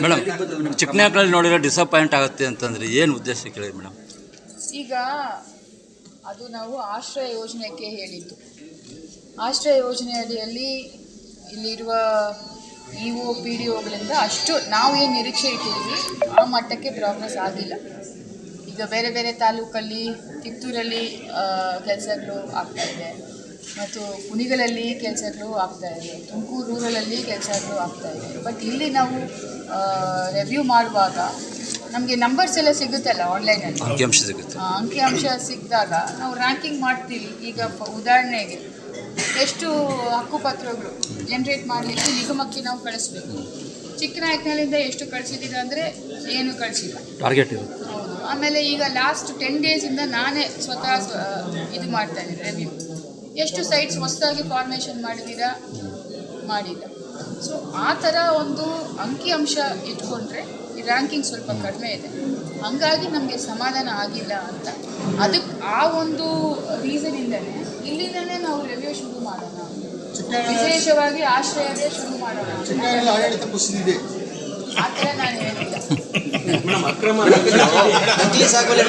Madam, ಚಿಕ್ಕನಾಗ್ನಲ್ಲಿ ನೋಡಿರೋ disappoint ಆಗುತ್ತೆ ಅಂತಂದ್ರೆ ಏನು ಉದ್ದೇಶ ಕೇಳಿ ಮೇಡಮ್? ಈಗ ಅದು ನಾವು ಆಶ್ರಯ ಯೋಜನೆಗೆ ಹೇಳಿದ್ದು. ಆಶ್ರಯ ಯೋಜನೆ ಅಡಿಯಲ್ಲಿ ಇಲ್ಲಿರುವ ಇ ಒ ಪಿ ಡಿ ಒಗಳಿಂದ ಅಷ್ಟು ನಾವು ಏನು ನಿರೀಕ್ಷೆ ಇಟ್ಟಿದ್ದೀವಿ ಆ ಮಟ್ಟಕ್ಕೆ ಪ್ರೋಗ್ರೆಸ್ ಆಗಿಲ್ಲ. ಈಗ ಬೇರೆ ಬೇರೆ ತಾಲೂಕಲ್ಲಿ, ಕಿತ್ತೂರಲ್ಲಿ ಕೆಲಸಗಳು ಆಗ್ತಾಯಿದೆ, ಮತ್ತು ಕುಣಿಗಲಲ್ಲಿ ಕೆಲಸಗಳು ಆಗ್ತಾಯಿದೆ, ತುಮಕೂರು ರೂರಲಲ್ಲಿ ಕೆಲಸಗಳು ಆಗ್ತಾಯಿದೆ. ಬಟ್ ಇಲ್ಲಿ ನಾವು ರಿವ್ಯೂ ಮಾಡುವಾಗ ನಮಗೆ ನಂಬರ್ಸ್ ಎಲ್ಲ ಸಿಗುತ್ತಲ್ಲ ಆನ್ಲೈನಲ್ಲಿ, ಅಂಕಿಅಂಶ ಸಿಗುತ್ತೆ. ಅಂಕಿಅಂಶ ಸಿಕ್ಕಿದಾಗ ನಾವು ರ್ಯಾಂಕಿಂಗ್ ಮಾಡ್ತೀವಿ. ಈಗ ಉದಾಹರಣೆಗೆ ಎಷ್ಟು ಹಕ್ಕುಪತ್ರಗಳು ಜನ್ರೇಟ್ ಮಾಡಲಿಕ್ಕೆ ನಿಗಮಕ್ಕೆ ನಾವು ಕಳಿಸ್ಬೇಕು. ಚಿಕ್ಕನಾಯಕನಲ್ಲಿಂದ ಎಷ್ಟು ಕಳಿಸಿದ್ದೀರಾ ಅಂದರೆ ಏನು ಕಳಿಸಿಲ್ಲ, ಟಾರ್ಗೆಟ್ ಇರುತ್ತೆ. ಹೌದು. ಆಮೇಲೆ ಈಗ ಲಾಸ್ಟ್ 10 ಡೇಸಿಂದ ನಾನೇ ಸ್ವತಃ ಇದು ಮಾಡ್ತಾ ಇದ್ದೀನಿ ರಿವ್ಯೂ. ಎಷ್ಟು ಸೈಟ್ಸ್ ಹೊಸದಾಗಿ ಫಾರ್ಮೇಷನ್ ಮಾಡಿದ್ದೀರಾ, ಮಾಡಿಲ್ಲ. ಸೊ ಆ ಥರ ಒಂದು ಅಂಕಿಅಂಶ ಇಟ್ಕೊಂಡ್ರೆ ಈ ರ್ಯಾಂಕಿಂಗ್ ಸ್ವಲ್ಪ ಕಡಿಮೆ ಇದೆ. ಹಾಗಾಗಿ ನಮಗೆ ಸಮಾಧಾನ ಆಗಿಲ್ಲ ಅಂತ. ಅದಕ್ಕೆ ಆ ಒಂದು ರೀಸನಿಂದನೇ ಇಲ್ಲಿಂದಲೇ ನಾವು ರಿವ್ಯೂ ಶುರು ಮಾಡೋಣ, ವಿಶೇಷವಾಗಿ ಆಶ್ರಯವೇ ಶುರು ಮಾಡೋಣ. ಆ ಥರ ನಾನು ಹೇಳಿಲ್ಲ.